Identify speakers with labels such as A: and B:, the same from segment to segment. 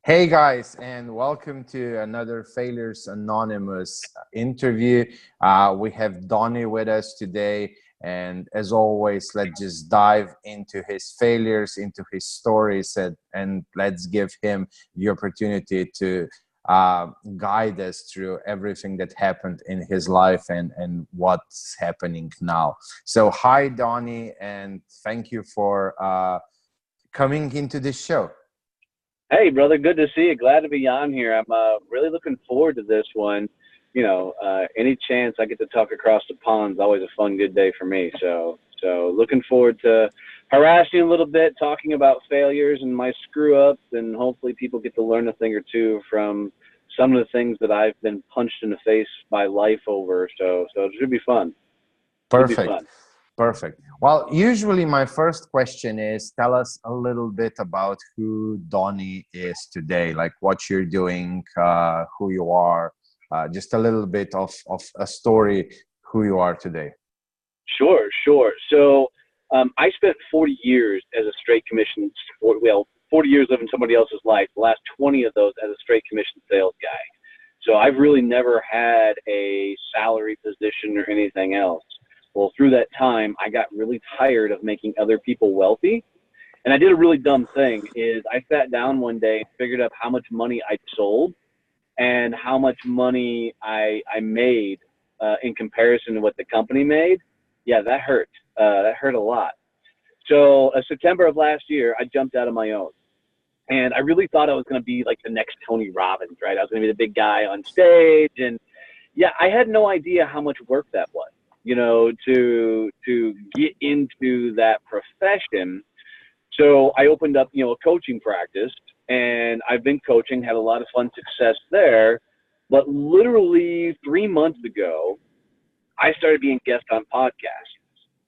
A: Hey guys, and welcome to another Failures Anonymous interview. We have Donnie with us today, and as always, let's just dive into his failures, into his stories, and let's give him the opportunity to guide us through everything that happened in his life and what's happening now. So, hi, Donnie, and thank you for coming into this show.
B: Hey, brother, good to see you. Glad to be on here. I'm really looking forward to this one. Any chance I get to talk across the pond is always a fun, good day for me. So looking forward to harassing you a little bit, talking about failures and my screw ups, and hopefully people get to learn a thing or two from some of the things that I've been punched in the face by life over. So it should be fun. Should be
A: Perfect.
B: fun.
A: Perfect. Well, usually my first question is tell us a little bit about who Donnie is today, like what you're doing, who you are, just a little bit of a story, who you are today.
B: Sure. So I spent 40 years as a straight commission, 40 years living somebody else's life, the last 20 of those as a straight commission sales guy. So I've really never had a salary position or anything else. Well, through that time, I got really tired of making other people wealthy. And I did a really dumb thing is I sat down one day and figured out how much money I sold and how much money I made in comparison to what the company made. Yeah, that hurt. That hurt a lot. So September of last year, I jumped out on my own. And I really thought I was going to be like the next Tony Robbins, right? I was going to be the big guy on stage. And yeah, I had no idea how much work that was, to get into that profession. So I opened up, a coaching practice, and I've been coaching, had a lot of fun success there. But literally 3 months ago, I started being guest on podcasts,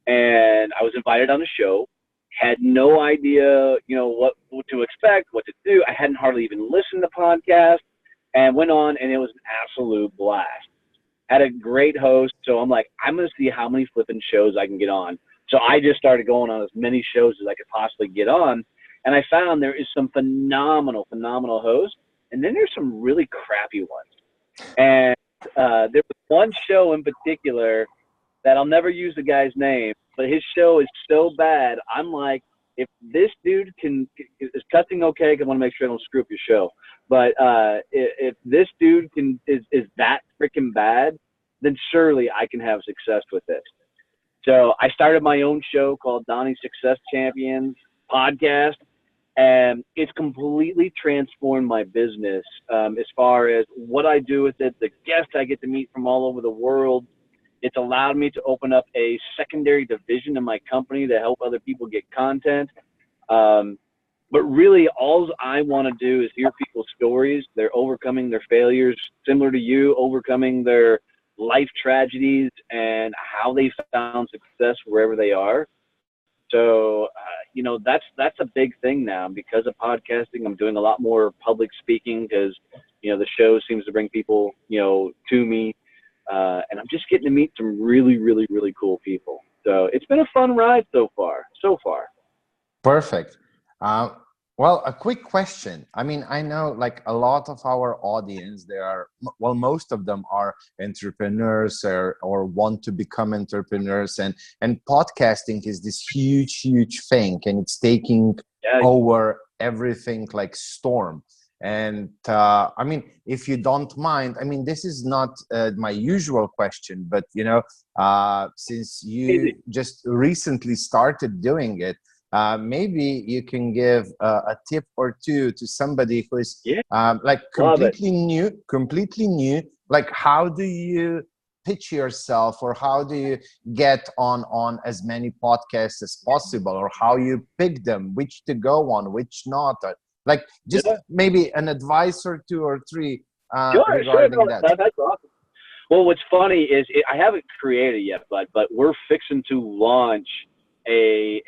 B: and I was invited on a show. Had no idea, what to expect, what to do. I hadn't hardly even listened to podcasts, and went on, and it was an absolute blast. Had a great host, so I'm like, I'm going to see how many flipping shows I can get on. So I just started going on as many shows as I could possibly get on, and I found there is some phenomenal hosts, and then there's some really crappy ones. And there was one show in particular that I'll never use the guy's name, but his show is so bad. I'm like, if this dude is cussing okay, because I want to make sure I don't screw up your show. But if this dude is that freaking bad, then surely I can have success with this. So I started my own show called Donnie Success Champions podcast, and it's completely transformed my business as far as what I do with it, the guests I get to meet from all over the world. It's allowed me to open up a secondary division in my company to help other people get content. But really, all I want to do is hear people's stories. They're overcoming their failures, similar to you, overcoming their life tragedies and how they found success wherever they are. So, that's a big thing now. Because of podcasting, I'm doing a lot more public speaking because, the show seems to bring people, to me. And I'm just getting to meet some really, really, really cool people. So it's been a fun ride so far.
A: Perfect. Uh, well, a quick question. I mean, I know like a lot of our audience, most of them are entrepreneurs or want to become entrepreneurs, and podcasting is this huge thing, and it's taking over everything like storm. And I mean, if you don't mind, I mean, this is not my usual question, but since you just recently started doing it, maybe you can give a tip or two to somebody who is like completely new. Like, how do you pitch yourself, or how do you get on as many podcasts as possible, or how you pick them, which to go on, which not? Like, just maybe an advice or two or three regarding that.
B: That's awesome. Well, what's funny is I haven't created yet, but we're fixing to launch a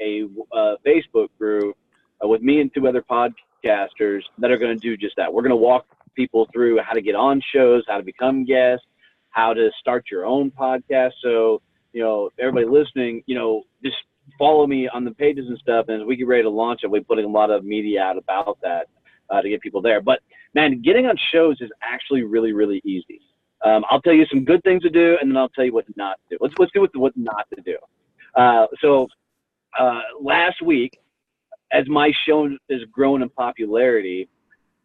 B: Facebook group with me and 2 other podcasters that are going to do just that. We're going to walk people through how to get on shows, how to become guests, how to start your own podcast. So, everybody listening, just follow me on the pages and stuff. And as we get ready to launch it, we're putting a lot of media out about that. to get people there. But man, getting on shows is actually really, really easy. I'll tell you some good things to do, and then I'll tell you what not to do. Let's do what not to do. Last week, as my show has grown in popularity,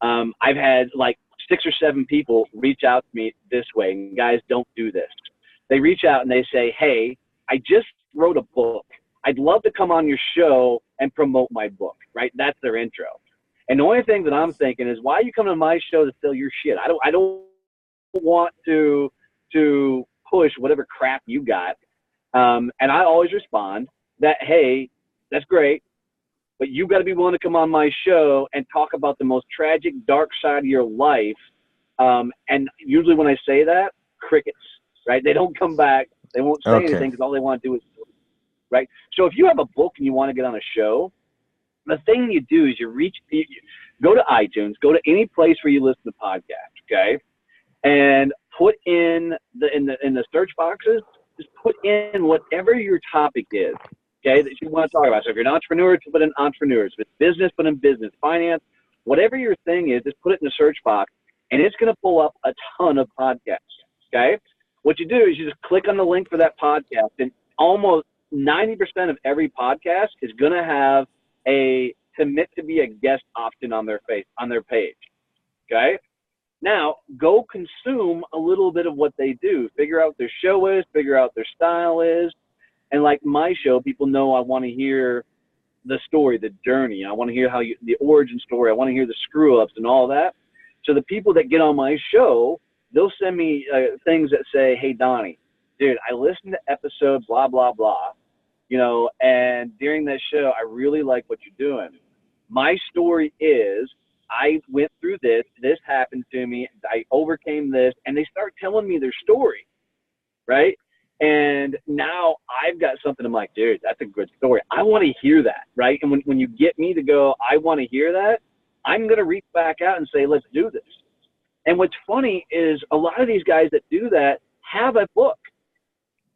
B: I've had like 6 or 7 people reach out to me this way. And guys, don't do this. They reach out and they say, hey, I just wrote a book. I'd love to come on your show and promote my book, right? That's their intro. And the only thing that I'm thinking is, why are you coming to my show to sell your shit? I don't want to push whatever crap you got. And I always respond that, hey, that's great, but you got to be willing to come on my show and talk about the most tragic, dark side of your life. And usually when I say that, crickets, right? They don't come back. They won't say anything because all they want to do is, right? So if you have a book and you want to get on a show, the thing you do is you go to iTunes, go to any place where you listen to podcasts, okay? And put in the search boxes, just put in whatever your topic is, okay, that you want to talk about. So if you're an entrepreneur, put in entrepreneurs. If it's business, put in business, finance, whatever your thing is, just put it in the search box, and it's going to pull up a ton of podcasts, okay? What you do is you just click on the link for that podcast, and almost 90% of every podcast is going to have a submit to be a guest option on their page, okay? Now, go consume a little bit of what they do. Figure out what their show is, figure out what their style is. And like my show, people know I want to hear the story, the journey. I want to hear the origin story. I want to hear the screw-ups and all that. So the people that get on my show, they'll send me things that say, hey, Donnie, dude, I listened to episode blah, blah, blah, and during that show, I really like what you're doing. My story is, I went through this happened to me, I overcame this, and they start telling me their story, right? And now I've got something, I'm like, dude, that's a good story. I want to hear that, right? And when you get me to go, I want to hear that, I'm going to reach back out and say, let's do this. And what's funny is a lot of these guys that do that have a book.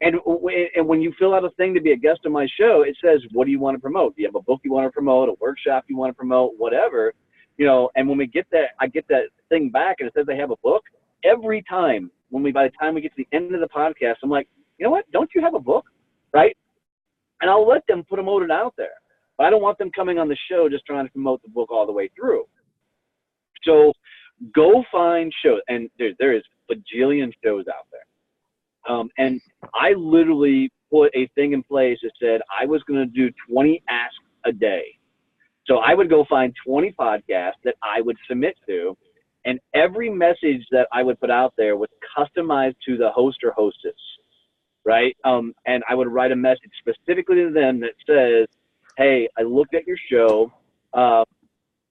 B: And when you fill out a thing to be a guest on my show, it says, what do you want to promote? Do you have a book you want to promote, a workshop you want to promote, whatever? And when we get that, I get that thing back and it says they have a book. Every time, by the time we get to the end of the podcast, I'm like, you know what? Don't you have a book? Right? And I'll let them promote it out there. But I don't want them coming on the show just trying to promote the book all the way through. So go find shows. And there is bajillion shows out there. And I literally put a thing in place that said I was going to do 20 asks a day. So I would go find 20 podcasts that I would submit to, and every message that I would put out there was customized to the host or hostess, right? And I would write a message specifically to them that says, hey, I looked at your show,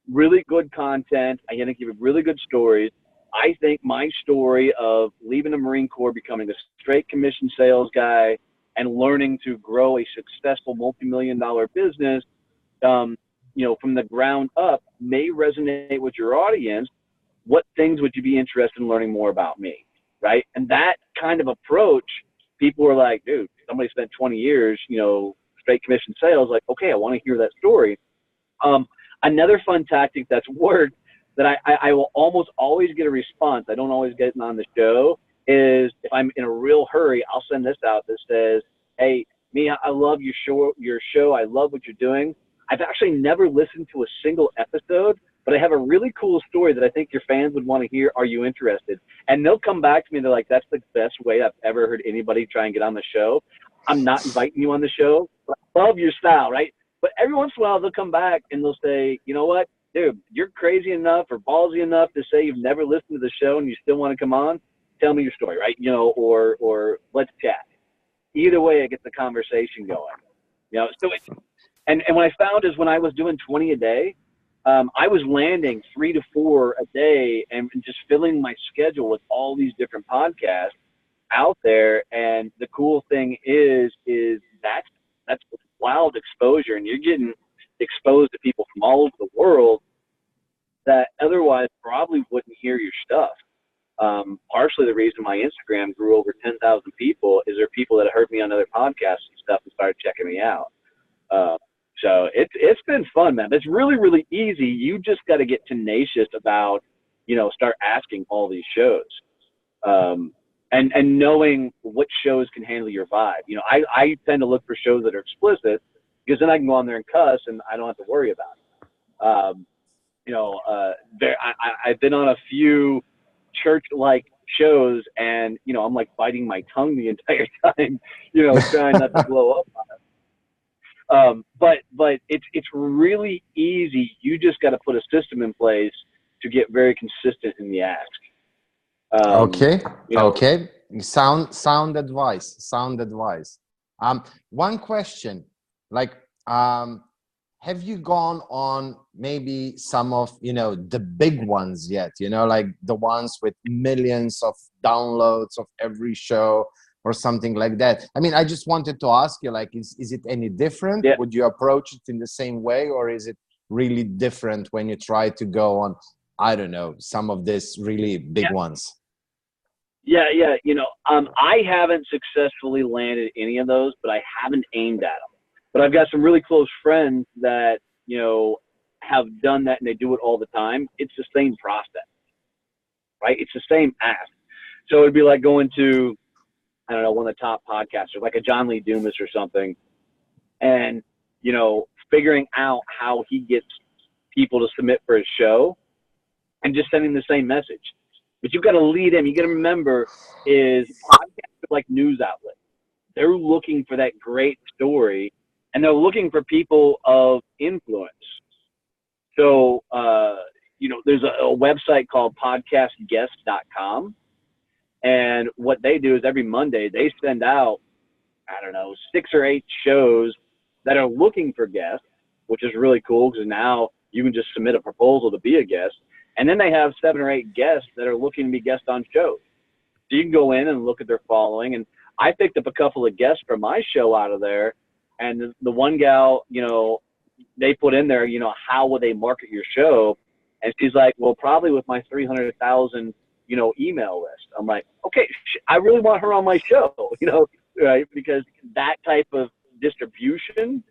B: really good content. I'm going to give you really good stories. I think my story of leaving the Marine Corps, becoming a straight commission sales guy, and learning to grow a successful multi-million-dollar business, from the ground up may resonate with your audience. What things would you be interested in learning more about me, right? And that kind of approach, people are like, dude, somebody spent 20 years, straight commission sales, like, okay, I want to hear that story. Another fun tactic that's worked that I will almost always get a response, I don't always get it on the show, is if I'm in a real hurry, I'll send this out that says, hey, Miha, I love your show. I love what you're doing. I've actually never listened to a single episode, but I have a really cool story that I think your fans would want to hear. Are you interested? And they'll come back to me and they're like, that's the best way I've ever heard anybody try and get on the show. I'm not inviting you on the show, but I love your style, right? But every once in a while they'll come back and they'll say, you know what, dude, you're crazy enough or ballsy enough to say you've never listened to the show and you still want to come on. Tell me your story, right? Or let's chat. Either way, it gets the conversation going. So and what I found is when I was doing 20 a day, I was landing 3 to 4 a day and just filling my schedule with all these different podcasts out there. And the cool thing is that's wild exposure, and you're getting exposed to people from all over the world that otherwise probably wouldn't hear your stuff. Partially the reason my Instagram grew over 10,000 people is there are people that heard me on other podcasts and stuff and started checking me out. So it's been fun, man. It's really, really easy. You just got to get tenacious about, start asking all these shows, and knowing what shows can handle your vibe. I tend to look for shows that are explicit because then I can go on there and cuss and I don't have to worry about it. I've been on a few church-like shows, and I'm like biting my tongue the entire time, trying not to blow up. But it's really easy. You just got to put a system in place to get very consistent in the ask.
A: Okay. Okay. Sound advice. Sound advice. One question, like, have you gone on maybe some of, the big ones yet, like the ones with millions of downloads of every show or something like that? I mean, I just wanted to ask you, like, is it any different?
B: Yeah.
A: Would you approach it in the same way, or is it really different when you try to go on, I don't know, some of these really big ones?
B: Yeah. I haven't successfully landed any of those, but I haven't aimed at them. But I've got some really close friends that, have done that, and they do it all the time. It's the same process, right? It's the same ask. So it'd be like going to, I don't know, one of the top podcasters, like a John Lee Dumas or something, and, figuring out how he gets people to submit for his show and just sending the same message. But you've got to lead him. You got to remember, is podcasts are like news outlets. They're looking for that great story, and they're looking for people of influence. So, there's a website called podcastguest.com. And what they do is every Monday they send out, I don't know, 6 or 8 shows that are looking for guests, which is really cool because now you can just submit a proposal to be a guest. And then they have 7 or 8 guests that are looking to be guests on shows. So you can go in and look at their following. And I picked up a couple of guests from my show out of there. And the one gal, they put in there, how will they market your show? And she's like, well, probably with my 300,000, email list. I'm like, okay, I really want her on my show, right? Because that type of distribution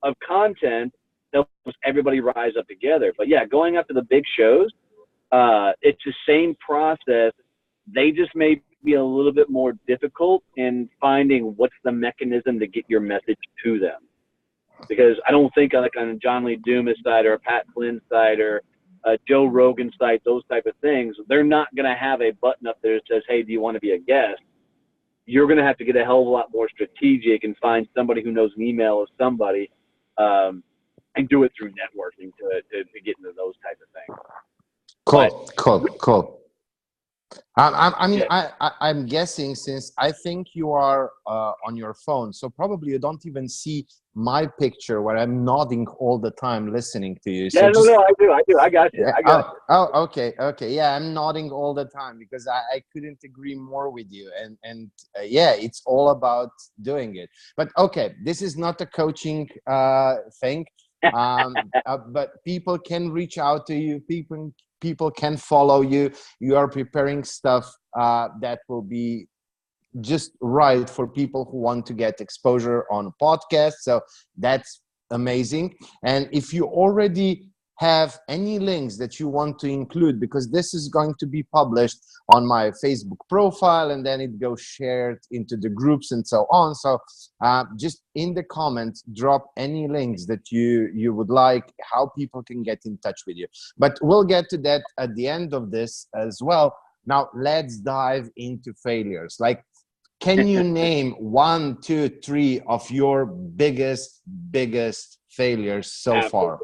B: of content helps everybody rise up together. But yeah, going after the big shows, it's the same process. They just may be a little bit more difficult in finding what's the mechanism to get your message to them. Because I don't think like on a John Lee Dumas side or a Pat Flynn side or a Joe Rogan site, those type of things, they're not going to have a button up there that says, hey, do you want to be a guest? You're going to have to get a hell of a lot more strategic and find somebody who knows an email of somebody, and do it through networking to get into those type of things.
A: Cool. I'm guessing, since I think you are on your phone, so probably you don't even see my picture where I'm nodding all the time listening to you.
B: Yeah, no, I do. I got you.
A: Okay. Yeah, I'm nodding all the time because I couldn't agree more with you. And yeah, it's all about doing it. But okay, this is not a coaching thing. But people can reach out to you. People can follow you. You are preparing stuff that will be just right for people who want to get exposure on podcasts. So that's amazing. And if you already have any links that you want to include, because this is going to be published on my Facebook profile and then it goes shared into the groups and so on. So just in the comments, drop any links that you would like, how people can get in touch with you. But we'll get to that at the end of this as well. Now let's dive into failures. Like, can you name 1, 2, 3 of your biggest failures so far?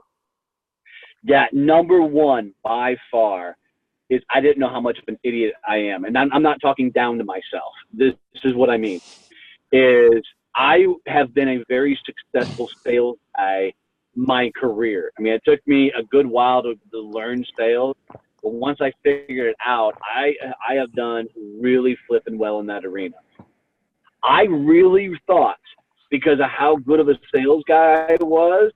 B: Yeah, number one by far is I didn't know how much of an idiot I am. And I'm not talking down to myself. This is what I mean, is I have been a very successful sales guy my career. I mean, it took me a good while to learn sales. But once I figured it out, I have done really flipping well in that arena. I really thought, because of how good of a sales guy I was,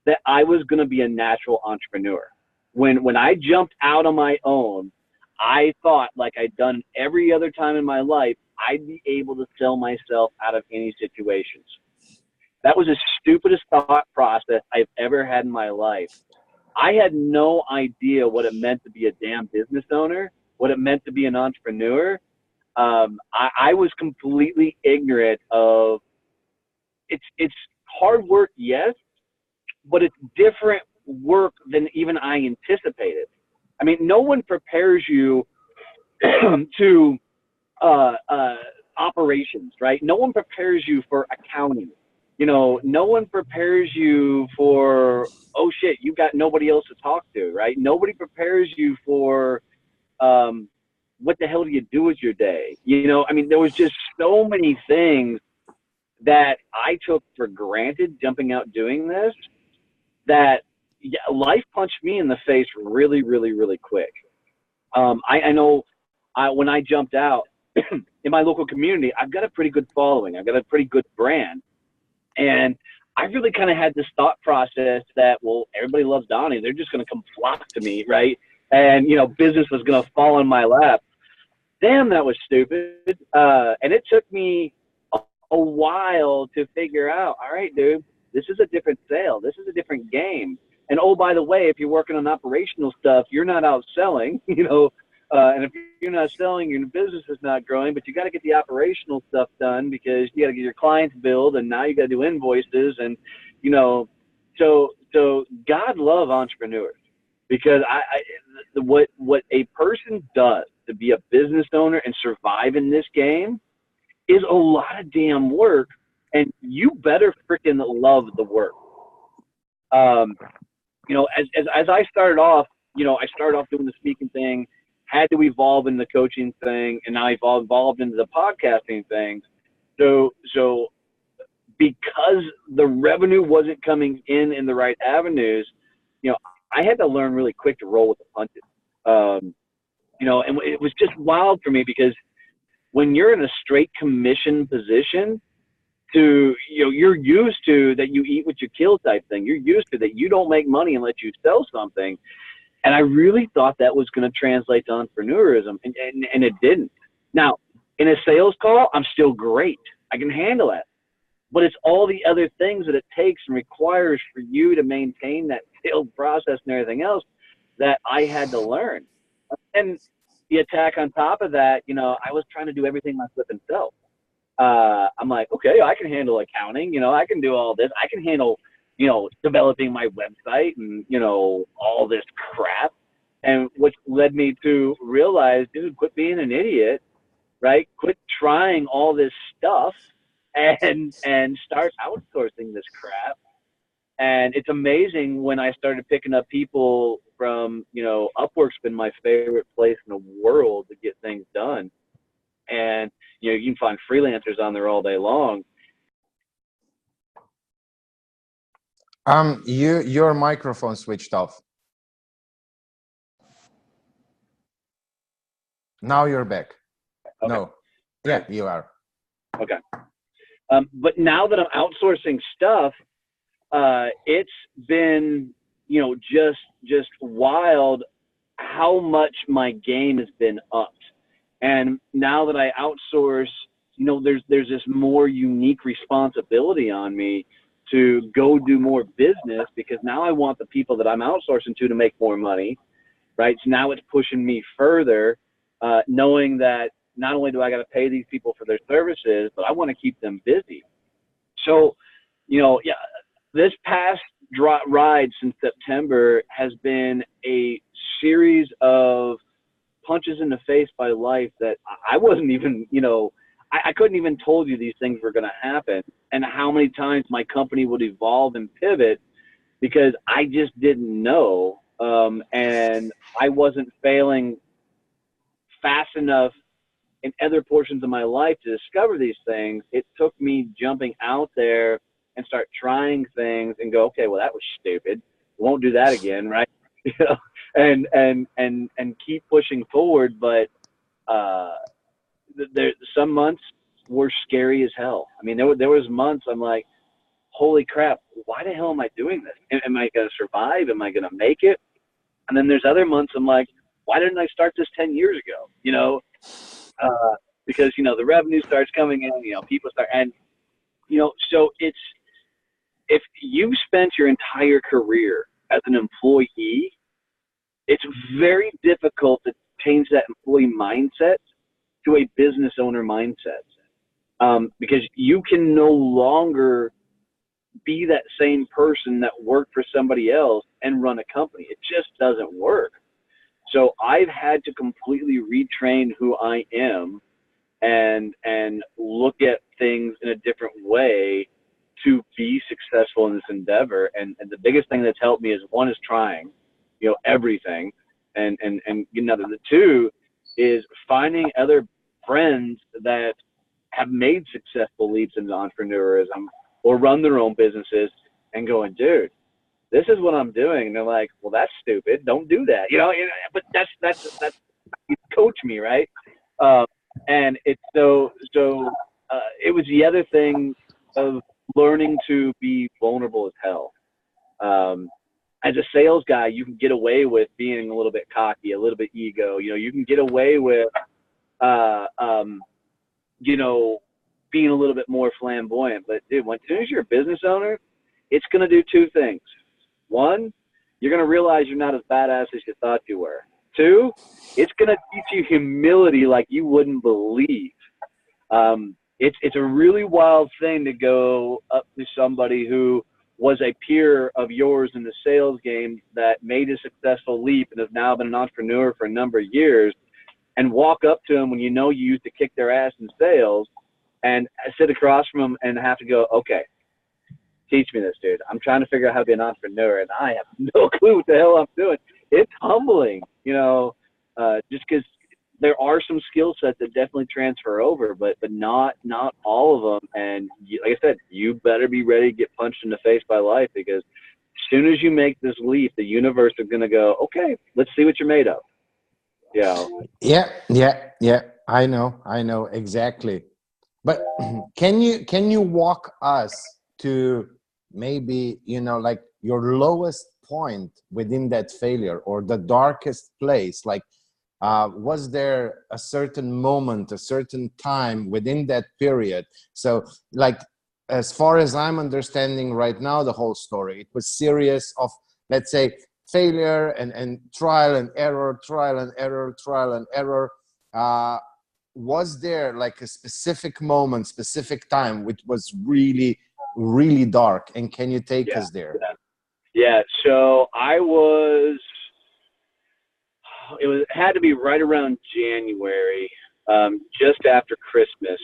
B: that I was going to be a natural entrepreneur. When I jumped out on my own, I thought, like I'd done every other time in my life, I'd be able to sell myself out of any situations. That was the stupidest thought process I've ever had in my life. I had no idea what it meant to be a damn business owner, what it meant to be an entrepreneur. I was completely ignorant of it's hard work, yes, but it's different work than even I anticipated. I mean, no one prepares you to operations, right? No one prepares you for accounting. You know, no one prepares you for, oh shit, you got nobody else to talk to, right? Nobody prepares you for what the hell do you do with your day? You know, I mean, there was just so many things that I took for granted jumping out doing this that life punched me in the face really, really, really quick. I know when I jumped out in my local community, I've got a pretty good following. I've got a pretty good brand. And I really kind of had this thought process that, well, everybody loves Donnie. They're just going to come flock to me, right? And, you know, business was going to fall in my lap. Damn, that was stupid. And it took me a while to figure out, all right, dude, this is a different sale. This is a different game. And, oh, by the way, if you're working on operational stuff, you're not out selling, you know, and if you're not selling, your business is not growing, but you got to get the operational stuff done because you got to get your clients billed, and now you got to do invoices, and you know, so God love entrepreneurs because what a person does to be a business owner and survive in this game is a lot of damn work, and you better freaking love the work. You know, as I started off, you know, I started off doing the speaking thing, had to evolve in the coaching thing, and now I've evolved into the podcasting thing. So because the revenue wasn't coming in the right avenues, you know, I had to learn really quick to roll with the punches. You know, and it was just wild for me because when you're in a straight commission position, to, you know, you're used to that you eat what you kill type thing. You're used to that you don't make money unless you sell something. And I really thought that was going to translate to entrepreneurism, and it didn't. Now, in a sales call, I'm still great. I can handle it. But it's all the other things that it takes and requires for you to maintain that sales process and everything else that I had to learn. And the attack on top of that, you know, I was trying to do everything myself and self. I'm like, okay, I can handle accounting. You know, I can do all this. I can handle, you know, developing my website and, you know, all this crap. And which led me to realize, dude, quit being an idiot, right? Quit trying all this stuff and start outsourcing this crap. And it's amazing when I started picking up people from, you know, Upwork's been my favorite place in the world to get things done. And, you know, you can find freelancers on there all day long.
A: Your microphone switched off. Now you're back.
B: Okay.
A: No. Yeah, you are.
B: Okay. But now that I'm outsourcing stuff, it's been, you know, just wild how much my game has been upped. And now that I outsource, you know, there's this more unique responsibility on me to go do more business because now I want the people that I'm outsourcing to make more money, right? So now it's pushing me further, knowing that not only do I got to pay these people for their services, but I want to keep them busy. So, you know, yeah, this past ride since September has been a series of punches in the face by life that I wasn't even, you know, I couldn't even told you these things were going to happen and how many times my company would evolve and pivot because I just didn't know. And I wasn't failing fast enough in other portions of my life to discover these things. It took me jumping out there and start trying things and go, okay, well, that was stupid. Won't do that again. Right. You know, and keep pushing forward. But, there, some months were scary as hell. I mean, there was months I'm like, holy crap, why the hell am I doing this? Am I going to survive? Am I going to make it? And then there's other months I'm like, why didn't I start this 10 years ago? You know, because, you know, the revenue starts coming in, you know, people start, and, you know, so if you spent your entire career as an employee, it's very difficult to change that employee mindset to a business owner mindset, because you can no longer be that same person that worked for somebody else and run a company. It just doesn't work. So I've had to completely retrain who I am and look at things in a different way to be successful in this endeavor. And the biggest thing that's helped me is, one is trying, everything. And the two is finding other friends that have made successful leaps into entrepreneurism or run their own businesses and going, dude, this is what I'm doing. And they're like, well, that's stupid. Don't do that. But that's you coach me, right? And it's so it was the other thing of learning to be vulnerable as hell. As a sales guy, you can get away with being a little bit cocky, a little bit ego. You can get away with, being a little bit more flamboyant. But dude, as soon as you're a business owner, it's going to do two things. One, you're going to realize you're not as badass as you thought you were. Two, it's going to teach you humility like you wouldn't believe. It's a really wild thing to go up to somebody who was a peer of yours in the sales game that made a successful leap and has now been an entrepreneur for a number of years, and walk up to them when you used to kick their ass in sales, and sit across from them and have to go, okay, teach me this, dude. I'm trying to figure out how to be an entrepreneur, and I have no clue what the hell I'm doing. It's humbling, just because there are some skill sets that definitely transfer over, but not all of them. And like I said, you better be ready to get punched in the face by life, because as soon as you make this leap, the universe is going to go, okay, let's see what you're made of.
A: Yeah. I know exactly. But can you walk us to maybe, like your lowest point within that failure, or the darkest place? Like, was there a certain moment, a certain time within that period? So, like, as far as I'm understanding right now, the whole story, it was series of, let's say, failure and trial and error, was there like a specific moment, specific time which was really, really dark? And can you take us there?
B: Yeah. So it had to be right around January, just after Christmas.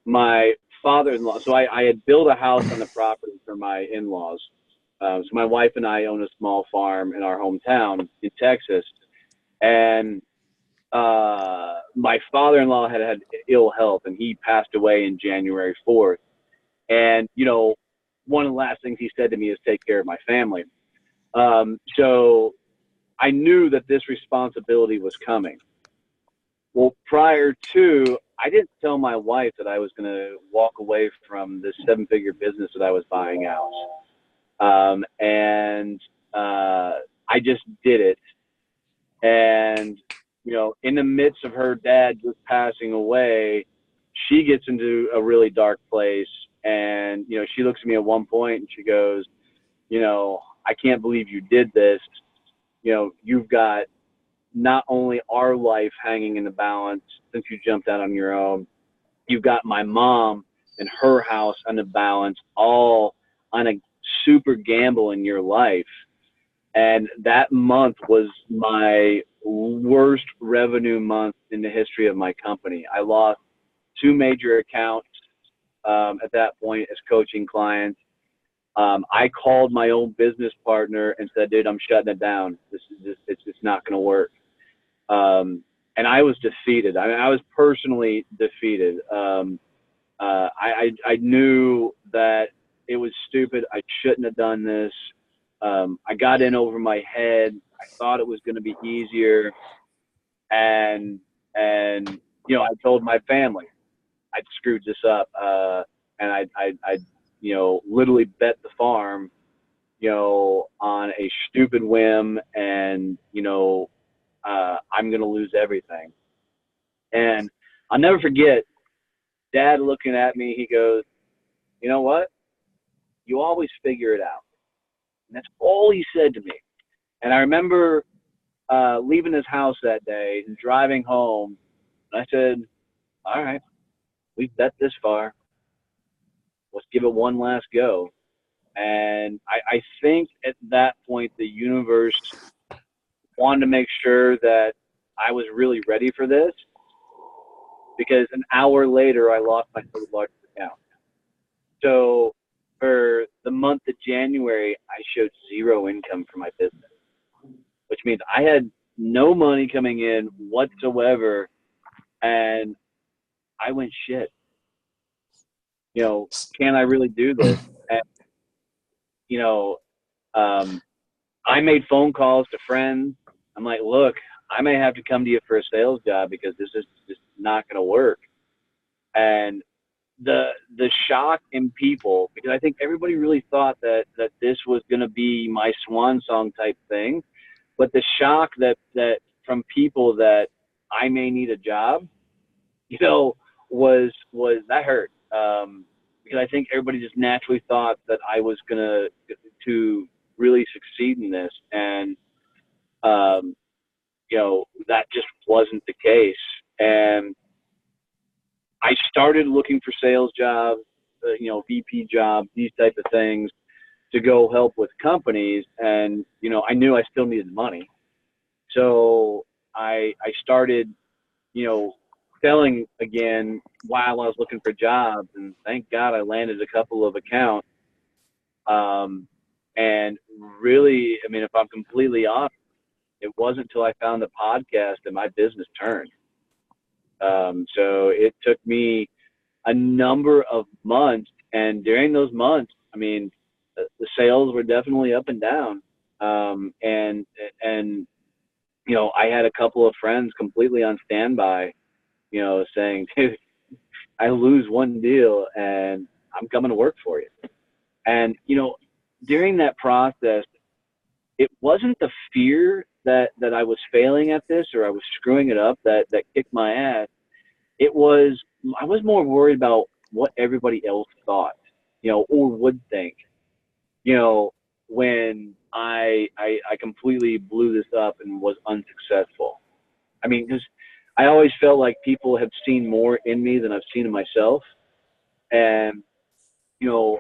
B: My father-in-law, so I had built a house on the property for my in-laws. So my wife and I own a small farm in our hometown in Texas. And my father-in-law had ill health, and he passed away in January 4th. And, one of the last things he said to me is take care of my family. So I knew that this responsibility was coming. Well, prior to, I didn't tell my wife that I was going to walk away from this 7-figure business that I was buying out. And I just did it. And, in the midst of her dad just passing away, she gets into a really dark place. And, she looks at me at one point and she goes, I can't believe you did this. You've got not only our life hanging in the balance since you jumped out on your own, you've got my mom and her house on the balance, all on a super gamble in your life. And that month was my worst revenue month in the history of my company. I lost 2 major accounts at that point as coaching clients. I called my own business partner and said, dude, I'm shutting it down. It's just not going to work. And I was defeated. I was personally defeated. I knew that it was stupid. I shouldn't have done this. I got in over my head. I thought it was going to be easier. And I told my family I'd screwed this up. And I literally bet the farm, on a stupid whim, and, I'm going to lose everything. And I'll never forget Dad looking at me. He goes, you know what? You always figure it out. And that's all he said to me. And I remember leaving his house that day and driving home. And I said, all right, we've bet this far. Let's give it one last go. And I think at that point, the universe wanted to make sure that I was really ready for this, because an hour later, I lost my third largest account. So for the month of January, I showed zero income for my business, which means I had no money coming in whatsoever. And I went, shit, you know, can I really do this? And, you know, I made phone calls to friends. I'm like, look, I may have to come to you for a sales job because this is just not going to work. And the shock in people, because I think everybody really thought that this was going to be my swan song type thing, but the shock that from people that I may need a job, you know, was that hurt, because I think everybody just naturally thought that I was gonna to really succeed in this, and you know, that just wasn't the case. And I started looking for sales jobs, you know, VP jobs, these type of things, to go help with companies. And, you know, I knew I still needed money. So I started, you know, selling again while I was looking for jobs. And thank God I landed a couple of accounts. And really, I mean, if I'm completely honest, it wasn't until I found the podcast that my business turned. So it took me a number of months, and during those months, I mean, the sales were definitely up and down. And you know, I had a couple of friends completely on standby, you know, saying, dude, I lose one deal and I'm coming to work for you. And, you know, during that process, it wasn't the fear that I was failing at this or I was screwing it up that kicked my ass. It was, I was more worried about what everybody else thought, you know, or would think, you know, when I completely blew this up and was unsuccessful. I mean, because I always felt like people have seen more in me than I've seen in myself. And, you know,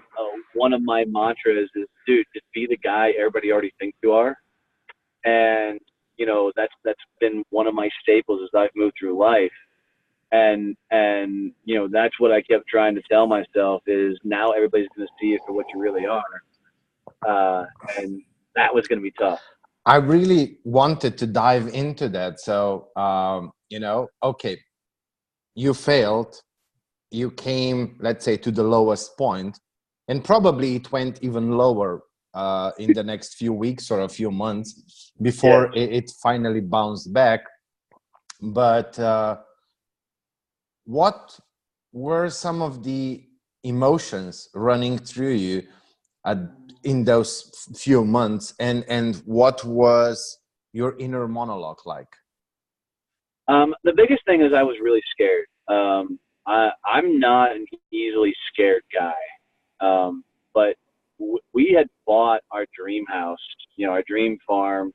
B: one of my mantras is, dude, just be the guy everybody already thinks you are. And, you know, that's been one of my staples as I've moved through life. And, you know, that's what I kept trying to tell myself is now everybody's going to see you for what you really are. And that was going to be tough.
A: I really wanted to dive into that. So, you know, okay, you failed, you came, let's say, to the lowest point, and probably it went even lower in the next few weeks or a few months before it finally bounced back. But what were some of the emotions running through you in those few months, and what was your inner monologue like?
B: The biggest thing is I was really scared. I'm not an easily scared guy, but we had bought our dream house, you know, our dream farm.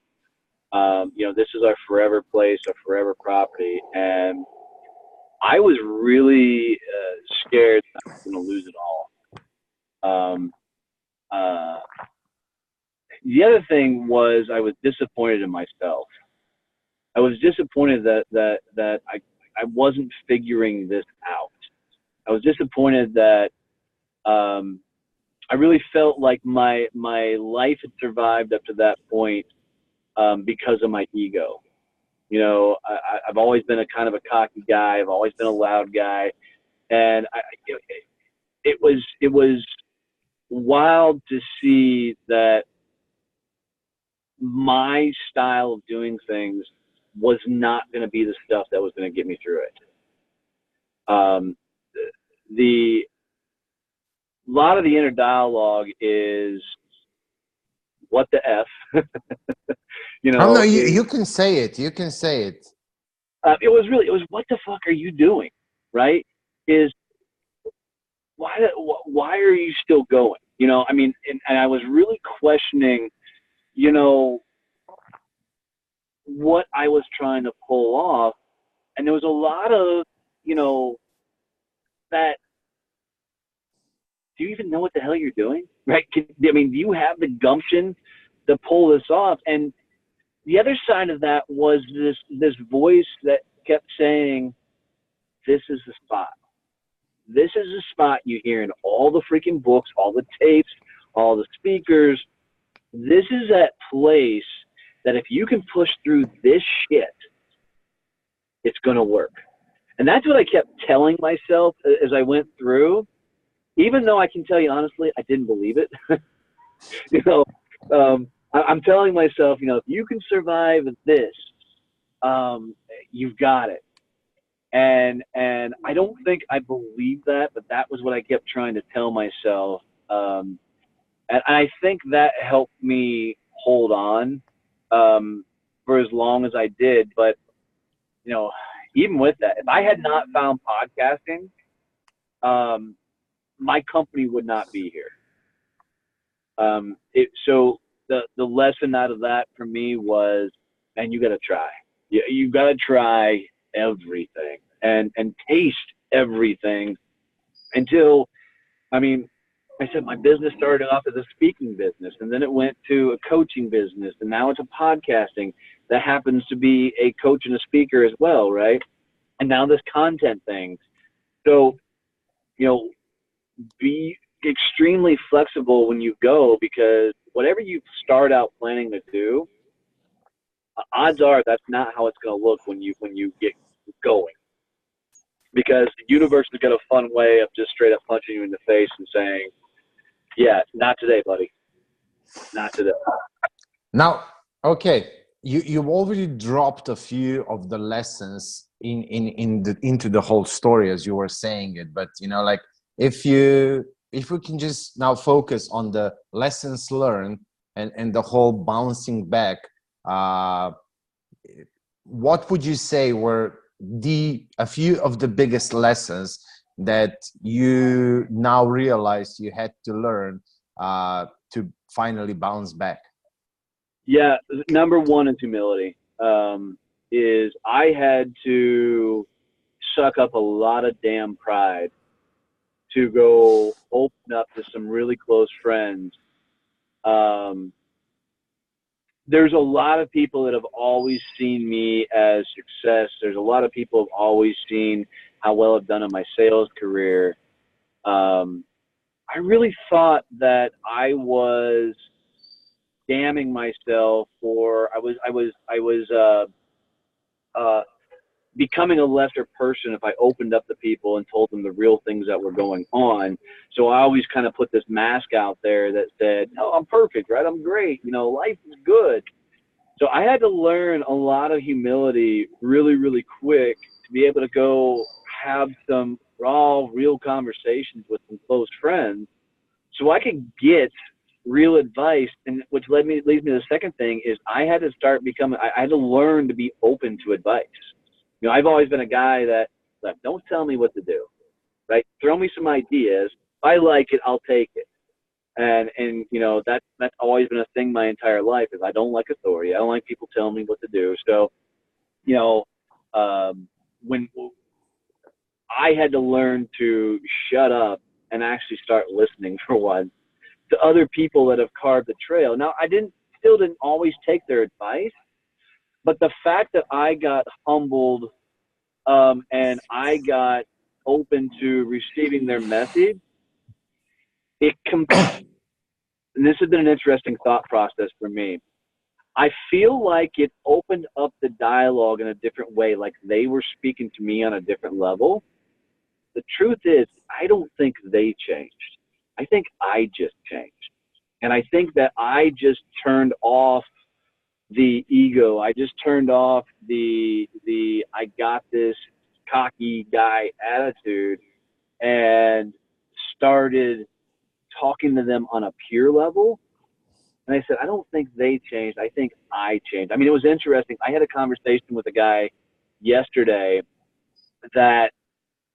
B: You know, this is our forever place, our forever property, and I was really scared that I was going to lose it all. The other thing was I was disappointed in myself. I was disappointed that I wasn't figuring this out. I was disappointed that I really felt like my life had survived up to that point because of my ego. You know, I've always been a kind of a cocky guy. I've always been a loud guy, and it was wild to see that my style of doing things was not going to be the stuff that was going to get me through it. A lot of the inner dialogue is what the F, you know.
A: Oh no, you can say it. You can say it.
B: It was what the fuck are you doing, right? Is why are you still going? You know, I mean, and I was really questioning, you know, what I was trying to pull off. And there was a lot of, you know, that, do you even know what the hell you're doing? Right? I mean, do you have the gumption to pull this off? And the other side of that was this voice that kept saying, this is the spot. This is the spot you hear in all the freaking books, all the tapes, all the speakers. This is that place that if you can push through this shit, it's going to work. And that's what I kept telling myself as I went through, even though I can tell you honestly, I didn't believe it. You know, I'm telling myself, you know, if you can survive this, you've got it. And I don't think I believed that, but that was what I kept trying to tell myself. And I think that helped me hold on for as long as I did. But, you know, even with that, if I had not found podcasting, my company would not be here. So the lesson out of that for me was, man, you got to try. You got to try everything and taste everything until, I mean, I said my business started off as a speaking business, and then it went to a coaching business, and now it's a podcasting that happens to be a coach and a speaker as well, right? And now this content thing. So, you know, be extremely flexible when you go, because whatever you start out planning to do, odds are that's not how it's going to look when you get going, because the universe has got a fun way of just straight up punching you in the face and saying, yeah, not today, buddy, not today.
A: Now, okay, you've already dropped a few of the lessons into the whole story as you were saying it, but you know, like if we can just now focus on the lessons learned and the whole bouncing back, what would you say were a few of the biggest lessons that you now realize you had to learn to finally bounce back?
B: Yeah, number one is humility. Is I had to suck up a lot of damn pride to go open up to some really close friends. There's a lot of people that have always seen me as success. There's a lot of people who have always seen how well I've done in my sales career. I really thought that I was damning myself for I was becoming a lesser person if I opened up to people and told them the real things that were going on. So I always kind of put this mask out there that said, "Oh, I'm perfect, right? I'm great. You know, life is good." So I had to learn a lot of humility really, really quick to be able to go have some raw, real conversations with some close friends, so I could get real advice. And which leads me to the second thing is I had to I had to learn to be open to advice. You know, I've always been a guy that, like, don't tell me what to do, right? Throw me some ideas. If I like it, I'll take it. And you know, that's always been a thing my entire life, is I don't like authority. I don't like people telling me what to do. So, you know, when I had to learn to shut up and actually start listening for once to other people that have carved the trail. Now, I still didn't always take their advice, but the fact that I got humbled and I got open to receiving their message, and this has been an interesting thought process for me. I feel like it opened up the dialogue in a different way, like they were speaking to me on a different level. The truth is, I don't think they changed. I think I just changed. And I think that I just turned off the ego. I just turned off the I got this cocky guy attitude and started talking to them on a peer level. And I said, I don't think they changed. I think I changed. I mean, it was interesting. I had a conversation with a guy yesterday that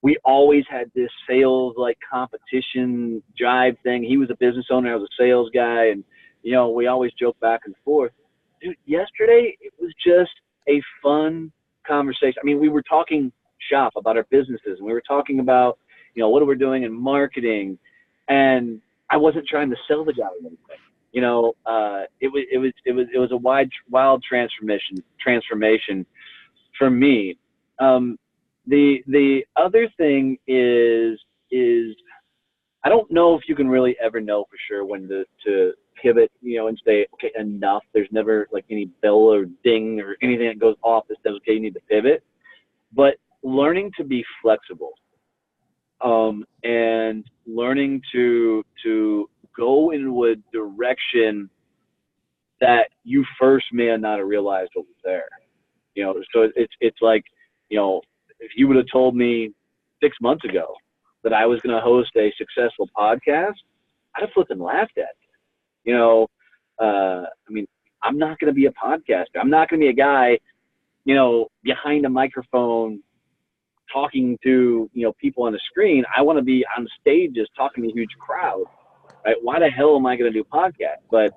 B: we always had this sales like competition drive thing. He was a business owner, I was a sales guy, and you know, we always joke back and forth. Dude, yesterday it was just a fun conversation. I mean, we were talking shop about our businesses, and we were talking about, you know, what we're doing in marketing, and I wasn't trying to sell the guy anything. You know, it was a wild transformation for me. The other thing is I don't know if you can really ever know for sure when to pivot, you know, and say, okay, enough. There's never like any bell or ding or anything that goes off that says, okay, you need to pivot. But learning to be flexible, and learning to go into a direction that you first may have not have realized what was there. You know, so it's like, you know, if you would have told me 6 months ago that I was going to host a successful podcast, I'd have flipped and laughed at you. You know, I mean, I'm not going to be a podcaster. I'm not going to be a guy, you know, behind a microphone talking to, you know, people on the screen. I want to be on stages talking to a huge crowd, right? Why the hell am I going to do podcasts? But,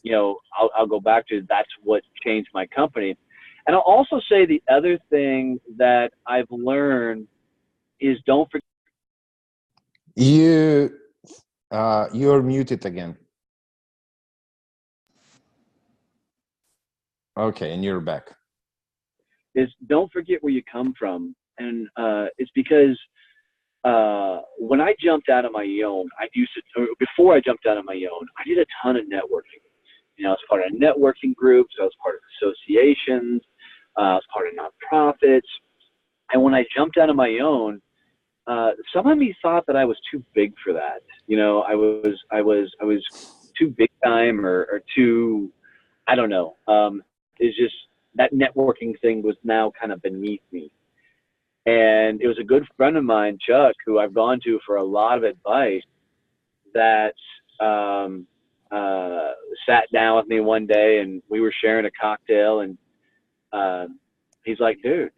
B: you know, I'll go back to that's what changed my company. And I'll also say the other thing that I've learned is don't forget.
A: You're muted again. Okay, and you're back.
B: Is don't forget where you come from. And it's because when I jumped out on my own, before I jumped out on my own, I did a ton of networking. You know, I was part of networking groups, I was part of associations, I was part of nonprofits. And when I jumped out on my own, some of me thought that I was too big for that. You know, I was too big time or too, I don't know. It's just that networking thing was now kind of beneath me. And it was a good friend of mine, Chuck, who I've gone to for a lot of advice, that sat down with me one day and we were sharing a cocktail, and he's like, dude,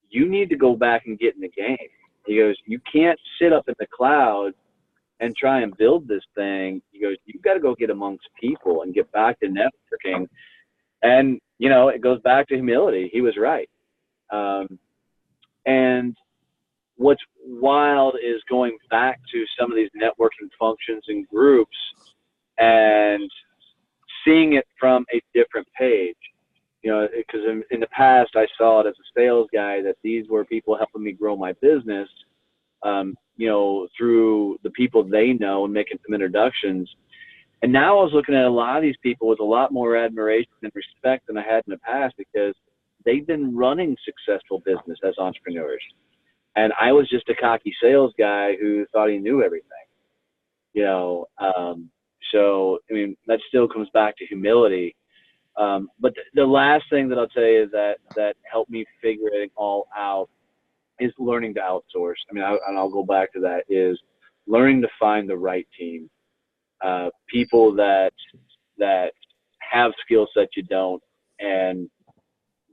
B: you need to go back and get in the game. He goes, you can't sit up in the cloud and try and build this thing. He goes, you've got to go get amongst people and get back to networking. And, you know, it goes back to humility. He was right. And what's wild is going back to some of these networking functions and groups and seeing it from a different page. You know, because in the past I saw it as a sales guy that these were people helping me grow my business, you know, through the people they know and making some introductions. And now I was looking at a lot of these people with a lot more admiration and respect than I had in the past, because they've been running successful business as entrepreneurs. And I was just a cocky sales guy who thought he knew everything, you know. So, I mean, that still comes back to humility. But the last thing that I'll tell you that helped me figure it all out is learning to outsource. I mean, and I'll go back to that, is learning to find the right team, people that have skill sets you don't, and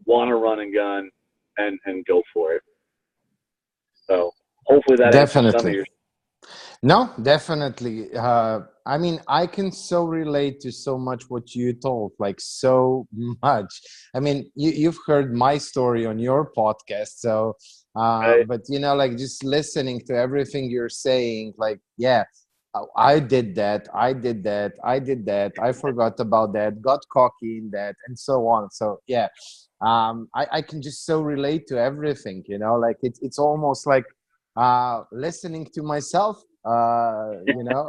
B: want to run and gun and go for it. So hopefully that answers some of your.
A: No, definitely. I mean, I can so relate to so much what you told, like so much. I mean, you've heard my story on your podcast, so,
B: Right.
A: but you know, like just listening to everything you're saying, like, yeah, I did that, I did that, I did that, I forgot about that, got cocky in that, and so on. So yeah, I can just so relate to everything, you know, like it's almost like listening to myself, you know.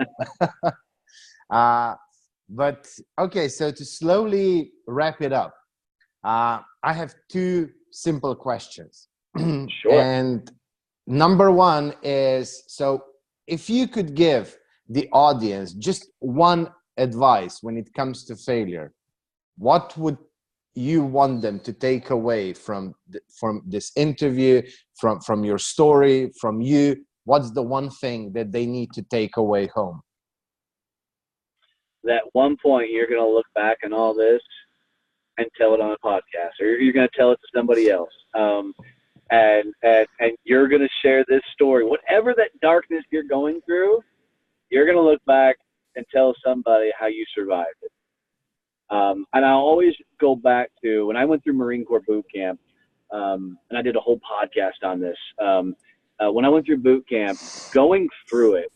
A: But okay, so to slowly wrap it up, I have two simple questions.
B: Sure.
A: And number one is, so if you could give the audience just one advice when it comes to failure, what would you want them to take away from this interview, from your story, from you? What's the one thing that they need to take away home?
B: That one point you're going to look back on all this and tell it on a podcast, or you're going to tell it to somebody else. and you're going to share this story. Whatever that darkness you're going through, you're going to look back and tell somebody how you survived it. And I always go back to when I went through Marine Corps boot camp, and I did a whole podcast on this. When I went through boot camp, going through it,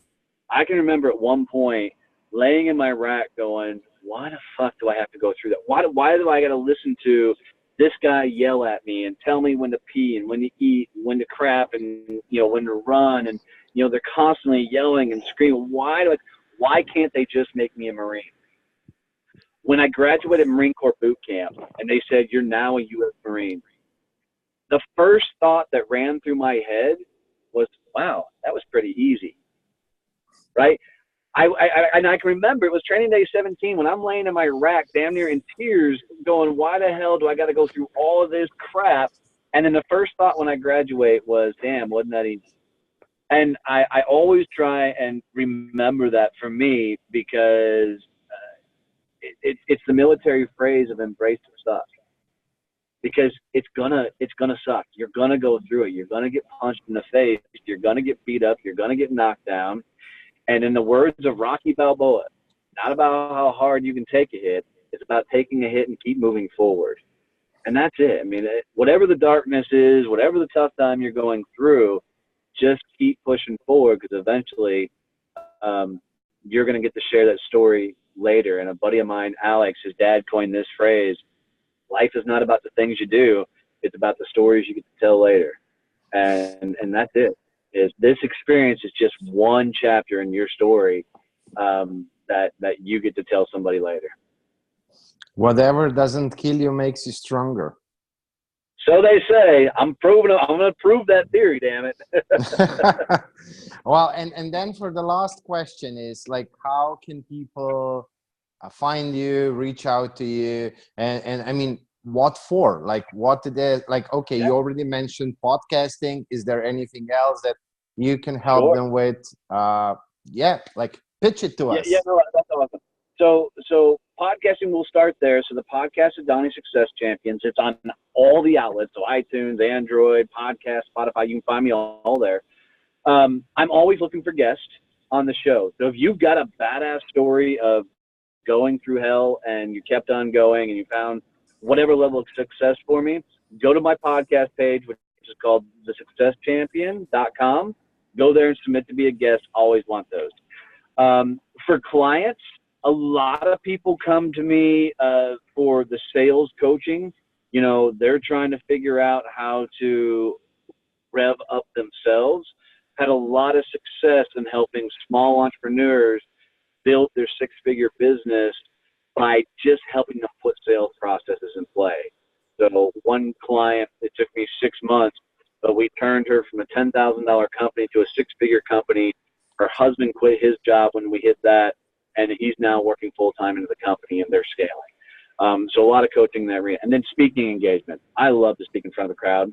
B: I can remember at one point laying in my rack going, why the fuck do I have to go through that? Why do I got to listen to this guy yell at me and tell me when to pee and when to eat, and when to crap, and when to run, and they're constantly yelling and screaming. Why can't they just make me a Marine? When I graduated Marine Corps boot camp and they said you're now a U.S. Marine, the first thought that ran through my head was, wow, that was pretty easy, right? And I can remember it was training day 17 when I'm laying in my rack damn near in tears going, why the hell do I got to go through all of this crap? And then the first thought when I graduate was, damn, wasn't that easy? And I always try and remember that for me because it's the military phrase of embrace the suck. Because it's gonna suck. You're gonna go through it. You're gonna get punched in the face. You're gonna get beat up. You're gonna get knocked down. And in the words of Rocky Balboa, not about how hard you can take a hit. It's about taking a hit and keep moving forward. And that's it. I mean, whatever the darkness is, whatever the tough time you're going through, just keep pushing forward because eventually you're going to get to share that story later. And a buddy of mine, Alex, his dad coined this phrase, life is not about the things you do. It's about the stories you get to tell later. And that's it. Is this experience is just one chapter in your story that you get to tell somebody later.
A: Whatever doesn't kill you makes you stronger.
B: So they say. I'm going to prove that theory, damn it.
A: Well, and then for the last question is like, how can people find you, reach out to you, and I mean, what for? Like, what it is? Like, okay, you already mentioned podcasting. Is there anything else that you can help them with? Like pitch it to us.
B: Yeah, no, that's awesome. So podcasting will start there. So the podcast is Donnie Success Champions. It's on all the outlets. So iTunes, Android, podcast, Spotify. You can find me all there. I'm always looking for guests on the show. So if you've got a badass story of going through hell and you kept on going and you found whatever level of success for me, go to my podcast page, which is called thesuccesschampion.com. Go there and submit to be a guest. Always want those. For clients, a lot of people come to me for the sales coaching. They're trying to figure out how to rev up themselves. Had a lot of success in helping small entrepreneurs build their six-figure business by just helping them put sales processes in play. So one client, it took me 6 months, but we turned her from a $10,000 company to a six-figure company. Her husband quit his job when we hit that, and he's now working full-time into the company, and they're scaling. So a lot of coaching in that area. And then speaking engagement. I love to speak in front of a crowd.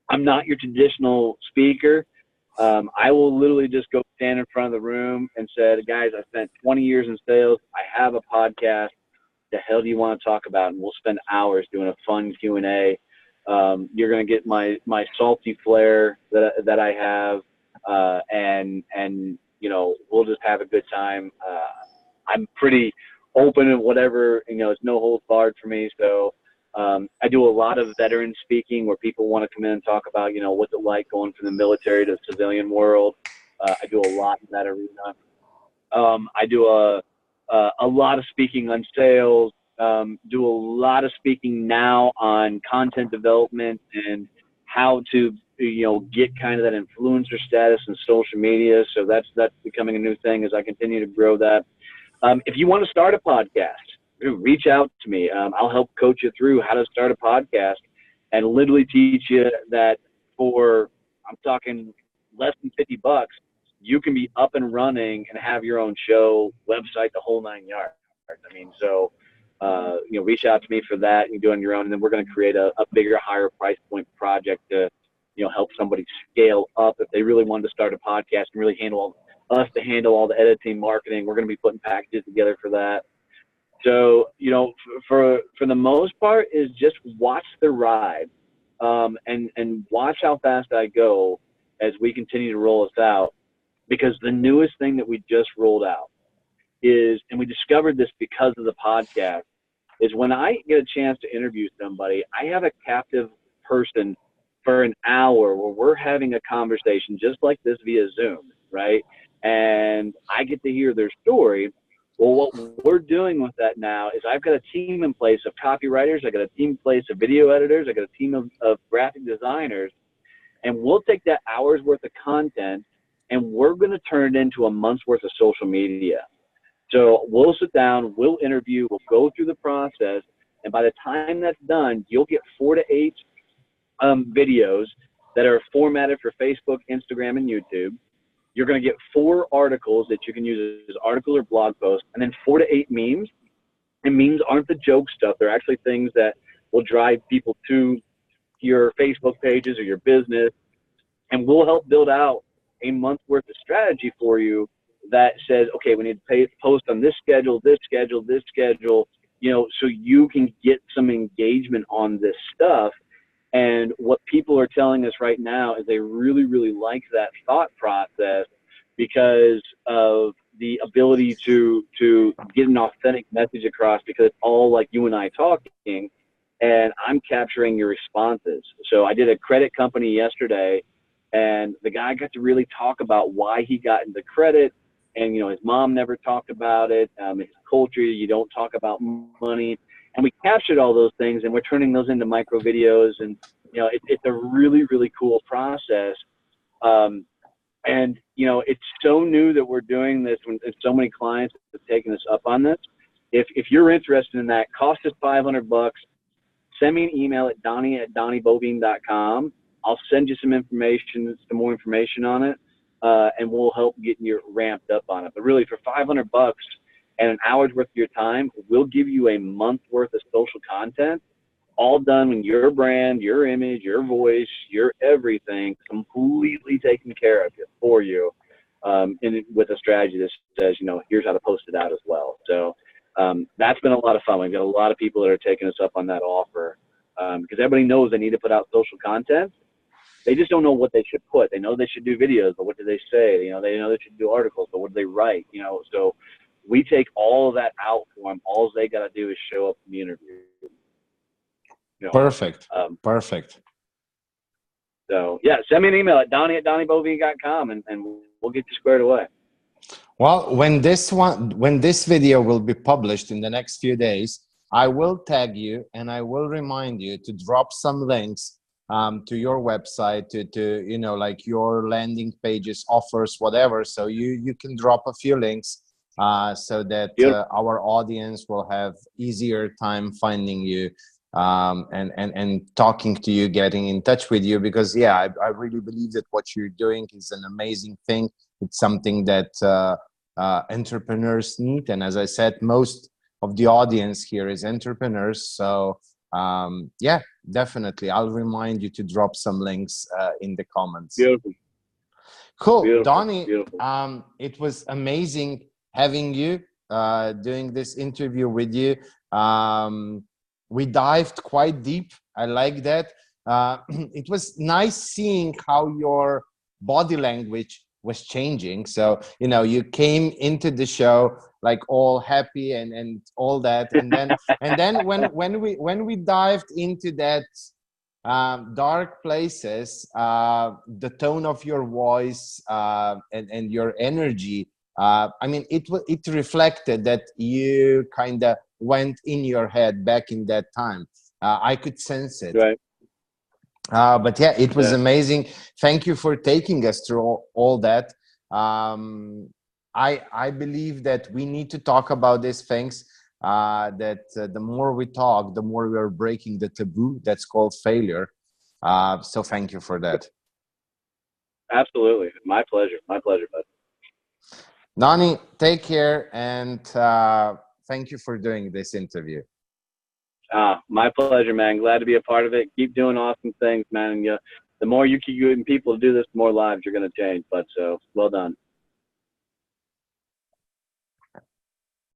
B: I'm not your traditional speaker. I will literally just go stand in front of the room and say, guys, I spent 20 years in sales. I have a podcast. The hell do you want to talk about? And we'll spend hours doing a fun Q&A. You're going to get my salty flair that I have, and we'll just have a good time. I'm pretty open and whatever, it's no holds barred for me. So I do a lot of veteran speaking where people want to come in and talk about, what's it like going from the military to the civilian world. I do a lot in that arena. I do a lot of speaking on sales, do a lot of speaking now on content development and how to, get kind of that influencer status in social media. So that's becoming a new thing as I continue to grow that. If you want to start a podcast, reach out to me. I'll help coach you through how to start a podcast and literally teach you that for, I'm talking less than $50, you can be up and running and have your own show, website, the whole 9 yards. I mean, so, reach out to me for that. You can do it on your own. And then we're going to create a bigger, higher price point project to, help somebody scale up if they really wanted to start a podcast and really handle all the editing, marketing. We're going to be putting packages together for that. So, for the most part is just watch the ride. and watch how fast I go as we continue to roll this out. Because the newest thing that we just rolled out is, and we discovered this because of the podcast, is when I get a chance to interview somebody, I have a captive person for an hour where we're having a conversation just like this via Zoom, right? And I get to hear their story. Well, what we're doing with that now is I've got a team in place of copywriters. I got a team in place of video editors. I got a team of graphic designers, and we'll take that hour's worth of content and we're going to turn it into a month's worth of social media. So we'll sit down, we'll interview, we'll go through the process, and by the time that's done, you'll get 4 to 8 videos that are formatted for Facebook, Instagram, and YouTube. You're going to get 4 articles that you can use as article or blog posts, and then 4 to 8 memes. And memes aren't the joke stuff. They're actually things that will drive people to your Facebook pages or your business, and we'll help build out a month's worth of strategy for you that says, okay, we need to post on this schedule, you know, so you can get some engagement on this stuff. And what people are telling us right now is they really, really like that thought process because of the ability to get an authentic message across, because it's all like you and I talking, and I'm capturing your responses. So I did a credit company yesterday, and the guy got to really talk about why he got into credit. And, you know, his mom never talked about it. His culture, you don't talk about money. And we captured all those things, and we're turning those into micro videos. And, you know, it's a really, really cool process. And, you know, it's so new that we're doing this when so many clients have taken us up on this. If you're interested in that, cost us $500. Send me an email at donnie@donnieboivin.com. I'll send you some more information on it, and we'll help get you ramped up on it. But really, for $500 and an hour's worth of your time, we'll give you a month worth of social content, all done in your brand, your image, your voice, your everything, completely taken care of for you, and with a strategy that says, you know, here's how to post it out as well. So that's been a lot of fun. We've got a lot of people that are taking us up on that offer, because everybody knows they need to put out social content. They just don't know what they should put. They know they should do videos, but what do they say? You know, they know they should do articles, but what do they write? You know, so we take all of that out for them. All they got to do is show up in the interview. You know,
A: Perfect. Perfect.
B: So yeah, send me an email at donnie@donnieboivin.com, and we'll get you squared away.
A: Well, when this video will be published in the next few days, I will tag you and I will remind you to drop some links to your website, to you know, like your landing pages, offers, whatever. So you can drop a few links so that our audience will have easier time finding you and talking to you, getting in touch with you. Because yeah, I really believe that what you're doing is an amazing thing. It's something that entrepreneurs need, and as I said, most of the audience here is entrepreneurs. So yeah, definitely, I'll remind you to drop some links in the comments.
B: Beautiful.
A: Cool.
B: Beautiful.
A: Donnie,
B: Beautiful.
A: it was amazing having you, doing this interview with you. We dived quite deep. I like that. It was nice seeing how your body language was changing. So, you know, you came into the show like all happy and all that, and then when we dived into that dark places, the tone of your voice and your energy, I mean, it reflected that you kind of went in your head back in that time. I could sense it.
B: Right.
A: But yeah, it was amazing. Thank you for taking us through all that. I believe that we need to talk about these things, that the more we talk, the more we are breaking the taboo that's called failure. So thank you for that.
B: Absolutely. My pleasure. My pleasure, bud.
A: Donnie, take care, and thank you for doing this interview.
B: My pleasure, man. Glad to be a part of it. Keep doing awesome things, man. And the more you keep getting people to do this, the more lives you're going to change. But so well done.